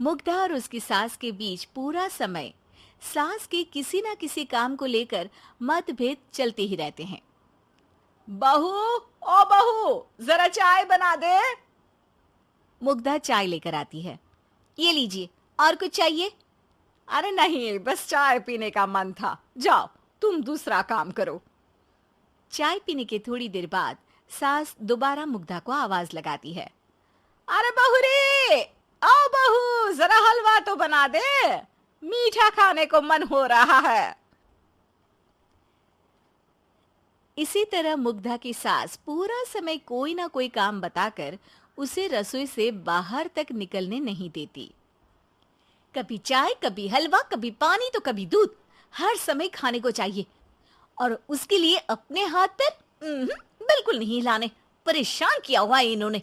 मुग्धा और उसकी सास के बीच पूरा समय सास के किसी ना किसी काम को लेकर मतभेद चलते ही रहते हैं। बहू, ओ बहू, जरा चाय बना दे। मुग्धा चाय लेकर आती है। ये लीजिए, और कुछ चाहिए? अरे नहीं, बस चाय पीने का मन था। जाओ, तुम दूसरा काम करो। चाय पीने के थोड़ी देर बाद सास दोबारा मुग्धा को आवाज लगाती है। अरे बहू रे, आओ बहू, जरा हलवा तो बना दे, मीठा खाने को मन हो रहा है। इसी तरह मुग्धा की सास पूरा समय कोई ना कोई काम बताकर उसे रसोई से बाहर तक निकलने नहीं देती। कभी चाय, कभी हलवा, कभी पानी तो कभी दूध, हर समय खाने को चाहिए और उसके लिए अपने हाथ पैर बिल्कुल नहीं हिलाने। परेशान किया हुआ है इन्होंने।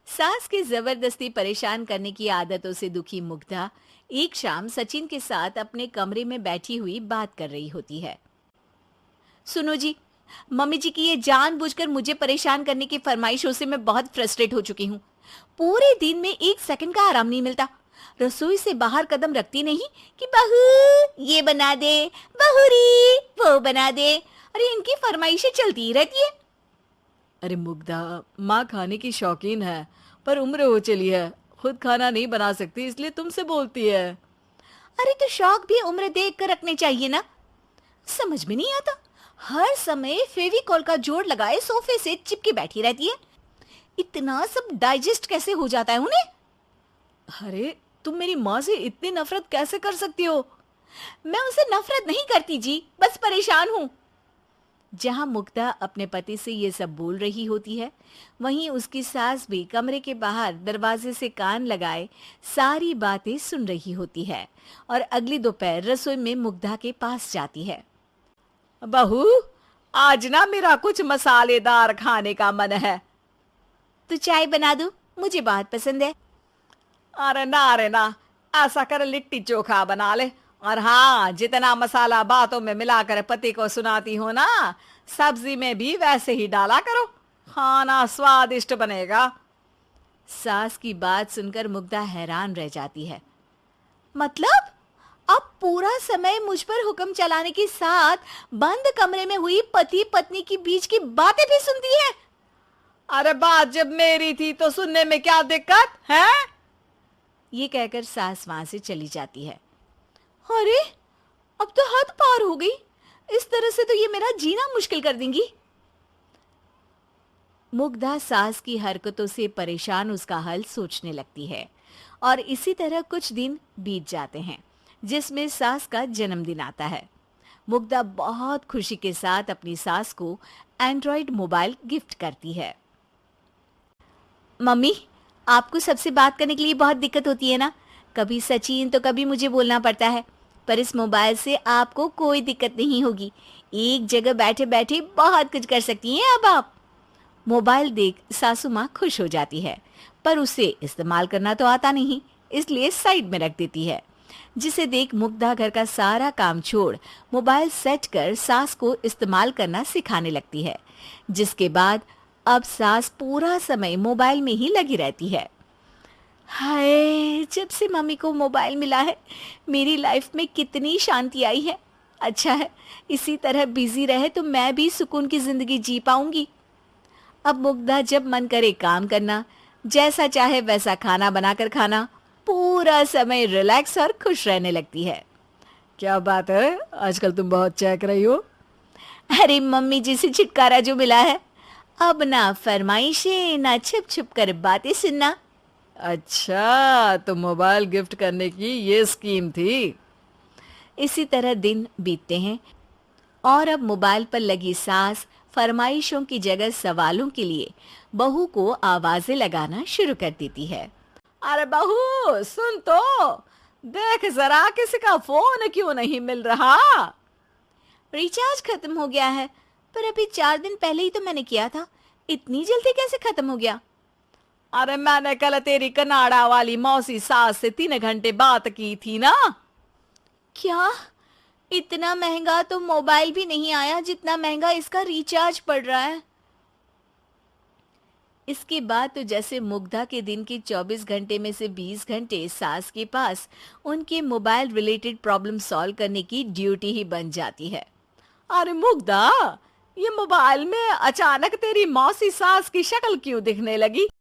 सास की जबरदस्ती परेशान करने की आदतों से दुखी मुग्धा एक शाम सचिन के साथ अपने कमरे में बैठी हुई बात कर रही होती है। सुनो जी, मम्मी जी की ये जानबूझकर मुझे परेशान करने की फरमाइशों से मैं बहुत फ्रस्ट्रेट हो चुकी हूँ। पूरे दिन में एक सेकंड का आराम नहीं मिलता। रसोई से बाहर कदम रखती नहीं कि बहू ये बना दे, बहू री वो बना दे। अरे इनकी फरमाइशें चलती ही रहती है। अरे मुग्धा, माँ खाने की शौकीन है, पर उम्र हो चली है, खुद खाना नहीं बना सकती, इसलिए तुमसे बोलती है। अरे तो शौक भी उम्र देख कर रखने चाहिए ना। समझ में नहीं आता, हर समय फेविकॉल का जोड़ लगाए सोफे से चिपके बैठी रहती है। इतना सब डाइजेस्ट कैसे हो जाता है उन्हें? अरे तुम मेरी माँ से इतनी नफरत कैसे कर सकती हो? मैं उनसे नफरत नहीं करती जी, बस परेशान हूँ। जहां मुग्धा अपने पति से ये सब बोल रही होती है, वहीं उसकी सास भी कमरे के बाहर दरवाजे से कान लगाए सारी बातें सुन रही होती है और अगली दोपहर रसोई में मुग्धा के पास जाती है। बहू, आज ना मेरा कुछ मसालेदार खाने का मन है। तो चाय बना दूं? मुझे बहुत पसंद है। अरे ना, ऐसा कर लिट्टी चोखा बना ले। और हाँ, जितना मसाला बातों में मिलाकर पति को सुनाती हो ना, सब्जी में भी वैसे ही डाला करो, खाना स्वादिष्ट बनेगा। सास की बात सुनकर मुग्धा हैरान रह जाती है। मतलब अब पूरा समय मुझ पर हुक्म चलाने के साथ बंद कमरे में हुई पति पत्नी की बीच की बातें भी सुनती है? अरे बात जब मेरी थी तो सुनने में क्या दिक्कत है? ये कहकर सास वहां से चली जाती है। अरे अब तो हद पार हो गई। इस तरह से तो ये मेरा जीना मुश्किल कर देंगी। मुग्धा सास की हरकतों से परेशान उसका हल सोचने लगती है और इसी तरह कुछ दिन बीत जाते हैं, जिसमें सास का जन्मदिन आता है। मुग्धा बहुत खुशी के साथ अपनी सास को एंड्रॉइड मोबाइल गिफ्ट करती है। मम्मी, आपको सबसे बात करने के लिए बहुत दिक्कत होती है ना? कभी सचिन तो कभी मुझे बोलना पड़ता है, पर इस मोबाइल से आपको कोई दिक्कत नहीं होगी। एक जगह बैठे बैठे बहुत कुछ कर सकती हैं अब आप। मोबाइल देख सासू माँ खुश हो जाती है, पर उसे इस्तेमाल करना तो आता नहीं, इसलिए साइड में रख देती है। जिसे देख मुग्धा घर का सारा काम छोड़ मोबाइल सेट कर सास को इस्तेमाल करना सिखाने लगती है, जिसके बाद अब सास पूरा समय मोबाइल में ही लगी रहती है। हाय, जब से मम्मी को मोबाइल मिला है मेरी लाइफ में कितनी शांति आई है। अच्छा है, इसी तरह बिजी रहे तो मैं भी सुकून की जिंदगी जी पाऊंगी। अब मुग्धा जब मन करे काम करना, जैसा चाहे वैसा खाना बनाकर खाना, पूरा समय रिलैक्स और खुश रहने लगती है। क्या बात है, आजकल तुम बहुत चहक रही हो। अरे मम्मी जी से छुटकारा जो मिला है, अब ना फरमाइशें ना छुप छुप कर बातें सुनना। अच्छा, तो मोबाइल गिफ्ट करने की ये स्कीम थी। इसी तरह दिन बीतते हैं और अब मोबाइल पर लगी सास फरमाइशों की जगह सवालों के लिए बहू को आवाजें लगाना शुरू कर देती है। अरे बहू सुन तो, देख जरा किसी का फोन क्यों नहीं मिल रहा? रिचार्ज खत्म हो गया है, पर अभी 4 दिन पहले ही तो मैंने किया था। इतनी जल्दी कैसे खत्म हो गया? अरे मैंने कल तेरी कनाडा वाली मौसी सास से 3 घंटे बात की थी ना। क्या? इतना महंगा तो मोबाइल भी नहीं आया जितना महंगा इसका रिचार्ज पड़ रहा है। इसके बाद तो जैसे मुग्धा के दिन के 24 घंटे में से 20 घंटे सास के पास उनके मोबाइल रिलेटेड प्रॉब्लम सॉल्व करने की ड्यूटी ही बन जाती है। अरे मुग्धा, ये मोबाइल में अचानक तेरी मौसी सास की शक्ल क्यों दिखने लगी?